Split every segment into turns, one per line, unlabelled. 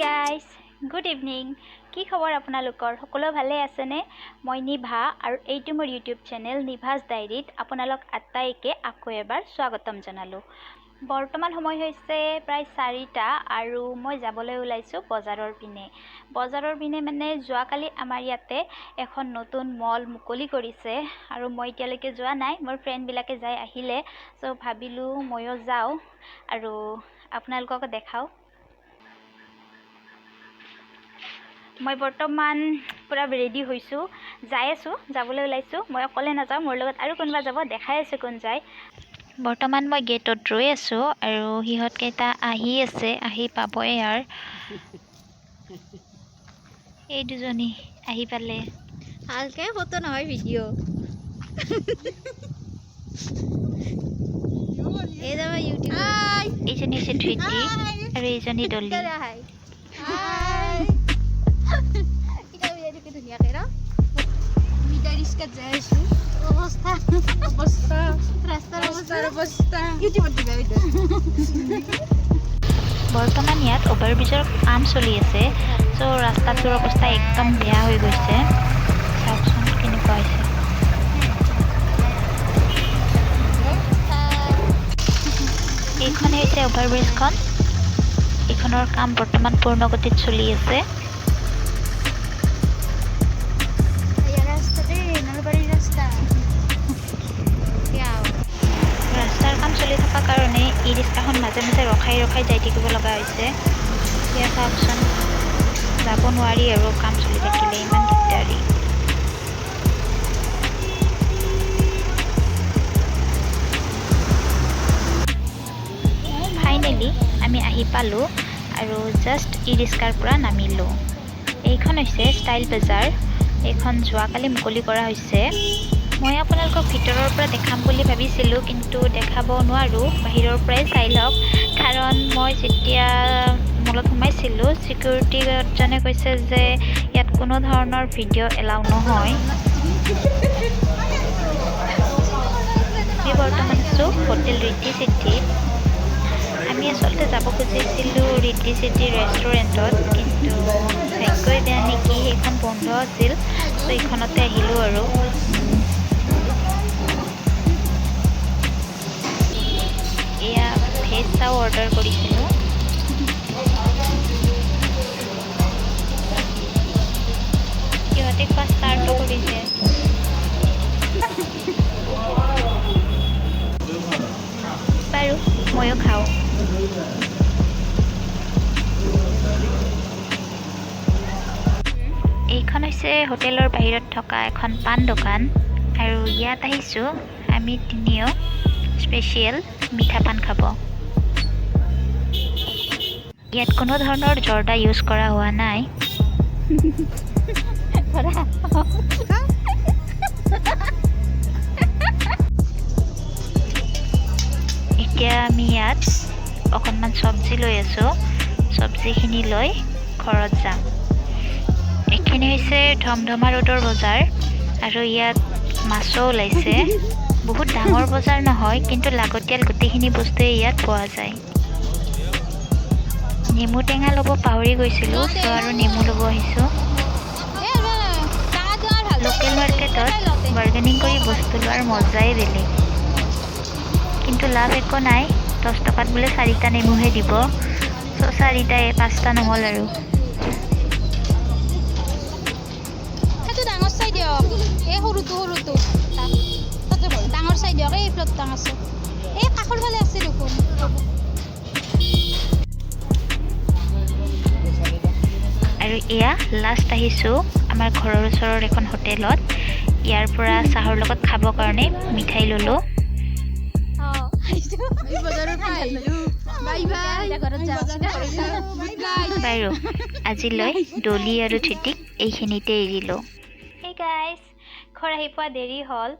guys good evening কি খবৰ আপোনালোকৰ সকলো ভালে আছেনে মই নিভা আৰু এইটো মোৰ ইউটিউব চেনেল নিভাজ ডায়েৰীত আপোনালোক আটাইকে আকৌ এবাৰ স্বাগতম জনালোঁ বৰ্তমান সময় হৈছে প্ৰায় 4টা আৰু মই যাবলৈ ওলাইছো বজাৰৰ পিনে মানে যোৱাকালি আমাৰ ইয়াতে এখন নতুন মল মুকলি কৰিছে আৰু মই এতিয়ালৈকে যোৱা নাই মোৰ ফ্ৰেণ্ড বিলাকে যাই আহিলে সো ভাবিলো ময়ো যাওঁ আৰু আপোনালোকক দেখাও মই বৰ্তমান পুৰা ৰেডি হৈছো যাবলৈ ওলাইছো মই অকলে নাযাওঁ মোৰ লগত আৰু কোনবা যাব দেখাই আছে কোন যায় বৰ্তমান মই গেটত ৰৈ আছো আৰু হিহত কেইটা আহি পাবই আৰু এই দুজনী আহি পালে
ভালকে ফটো নহয় ভিডিও এই দাবা ইউটিউব
এইজনী আছে ধৃতি আৰু এইজনী ডলি বৰ্তমান ইয়াত অভাৰব্ৰিজৰ কাম চলি আছে সো ৰাস্তাটোৰ অৱস্থা একদম বেয়া হৈ গৈছে চাওকচোন কেনেকুৱা হৈছে এইখনে হৈছে অভাৰব্ৰিজখন এইখনৰ কাম বৰ্তমান পূৰ্ণগতিত চলি আছে ৰাস্তাৰ কাম চলি থকা কাৰণে ই ৰিক্সাখন মাজে মাজে ৰখাই যাই থাকিব লগা হৈছে এতিয়া চাওকচোন যাব নোৱাৰি আৰু কাম চলি থাকিলে ইমান দিগদাৰী ফাইনেলি আমি আহি পালোঁ আৰু জাষ্ট ই ৰিক্সাৰ পৰা নামিলোঁ এইখন হৈছে ষ্টাইল বজাৰ এইখন যোৱাকালি মুকলি কৰা হৈছে মই আপোনালোকক ভিতৰৰ পৰা দেখাম বুলি ভাবিছিলোঁ কিন্তু দেখাব নোৱাৰোঁ বাহিৰৰ পৰাই চাই লওক কাৰণ মই যেতিয়া মলত সোমাইছিলোঁ সিকিউৰিটি গাৰ্ডজনে কৈছে যে ইয়াত কোনো ধৰণৰ ভিডিঅ' এলাউ নহয় আমি বৰ্তমান আছোঁ হোটেল ৰিদ্ধি চিটিত আমি আচলতে যাব খুজিছিলোঁ ৰিদ্ধি চিটি ৰেষ্টুৰেণ্টত কিন্তু ভাগ্যই বেয়া নেকি সেইখন বন্ধ আছিল চ' এইখনতে আহিলোঁ আৰু এয়া ভেজ চাও অৰ্ডাৰ কৰিছিলোঁ সিহঁতে খোৱা ষ্টাৰ্টো কৰিছে বাৰু ময়ো খাওঁ এইখন হৈছে হোটেলৰ বাহিৰত থকা এখন পাণ দোকান আৰু ইয়াত আহিছোঁ আমি তিনিও স্পেচিয়েল মিঠা পান খাব ইয়াত কোনো ধৰণৰ জৰ্দা ইউজ কৰা হোৱা নাই এতিয়া আমি ইয়াত অকণমান চব্জি লৈ আছোঁ চব্জিখিনি লৈ ঘৰত যাম এইখিনি হৈছে ধমধমা ৰোডৰ বজাৰ আৰু ইয়াত মাছো ওলাইছে বহুত ডাঙৰ বজাৰ নহয় কিন্তু লাগতিয়াল গোটেইখিনি বস্তুৱে ইয়াত পোৱা যায় নেমু টেঙা ল'ব পাহৰি গৈছিলোঁ চ' আৰু নেমু ল'ব আহিছোঁ লোকেল মাৰ্কেটত বাৰ্গেনিং কৰি বস্তু লোৱাৰ মজাই বেলেগ কিন্তু লাভ একো নাই 10 টকাত বোলে 4টা নেমুহে দিব চ' 4টাই 5টা নহ'ল আৰু
ডাঙৰ চাই দিয়ক এই সৰুটো তাতে ডাঙৰ চাই দিয়ক এই ফ্লট ডাঙৰ আছে এই কাষৰ ফালে আছে দেখোন
আৰু এয়া লাষ্ট আহিছোঁ আমাৰ ঘৰৰ ওচৰৰ এখন হোটেলত ইয়াৰ পৰা চাহৰ লগত খাব কাৰণে মিঠাই ল'লোঁ বাৰু আজিলৈ ডলি আৰু ধৃতিক এইখিনিতে এৰিলোঁ Hey guys, ঘৰ আহি পোৱা দেৰি হ'ল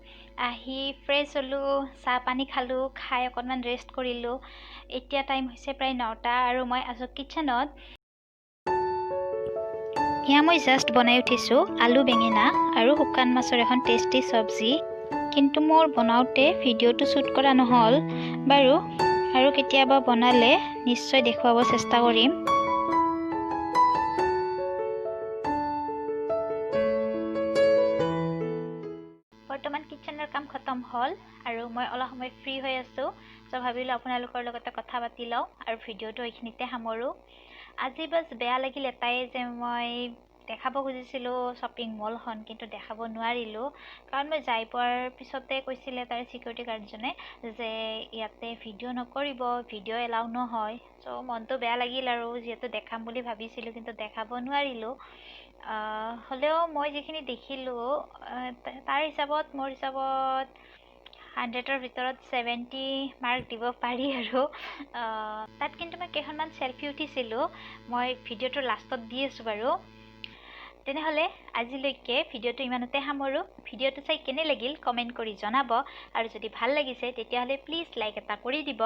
আহি ফ্ৰেছ হ'লোঁ চাহ পানী খালোঁ খাই অকণমান ৰেষ্ট কৰিলোঁ এতিয়া টাইম হৈছে প্ৰায় 9টা আৰু মই আছোঁ কিচেনত এয়া মই জাষ্ট বনাই উঠিছোঁ আলু বেঙেনা আৰু শুকান মাছৰ এখন টেষ্টি চব্জি কিন্তু মোৰ বনাওঁতে ভিডিঅ'টো শ্বুট কৰা নহ'ল বাৰু আৰু কেতিয়াবা বনালে নিশ্চয় দেখুৱাব চেষ্টা কৰিম মই অলপ সময় ফ্ৰী হৈ আছোঁ চ' ভাবিলোঁ আপোনালোকৰ লগতে কথা পাতি লওঁ আৰু ভিডিঅ'টো এইখিনিতে সামৰোঁ আজি বাছ বেয়া লাগিল এটাই যে মই দেখাব খুজিছিলোঁ শ্বপিং মলখন কিন্তু দেখাব নোৱাৰিলোঁ কাৰণ মই যাই পোৱাৰ পিছতে কৈছিলে তাৰ চিকিউৰিটি গাৰ্ডজনে যে ইয়াতে ভিডিঅ' নকৰিব ভিডিঅ' এলাউ নহয় চ' মনটো বেয়া লাগিল আৰু যিহেতু দেখাম বুলি ভাবিছিলোঁ কিন্তু দেখাব নোৱাৰিলোঁ হ'লেও মই যিখিনি দেখিলোঁ তাৰ হিচাপত মোৰ হিচাপত 100ৰ ভিতৰত 70 মাৰ্ক দিব পাৰি আৰু তাত কিন্তু মই কেইখনমান চেলফি উঠিছিলোঁ মই ভিডিঅ'টোৰ লাষ্টত দি আছোঁ বাৰু তেনেহ'লে আজিলৈকে ভিডিঅ'টো ইমানতে সামৰোঁ ভিডিঅ'টো চাই কেনে লাগিল কমেণ্ট কৰি জনাব আৰু যদি ভাল লাগিছে তেতিয়াহ'লে প্লিজ লাইক এটা কৰি দিব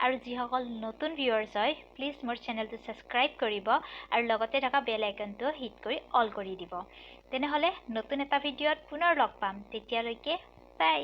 আৰু যিসকল নতুন ভিউৱাৰ্ছ হয় প্লিজ মোৰ চেনেলটো ছাবস্ক্ৰাইব কৰিব আৰু লগতে থকা বেল আইকনটো হিট কৰি অল কৰি দিব তেনেহ'লে নতুন এটা ভিডিঅ'ত পুনৰ লগ পাম তেতিয়ালৈকে বাই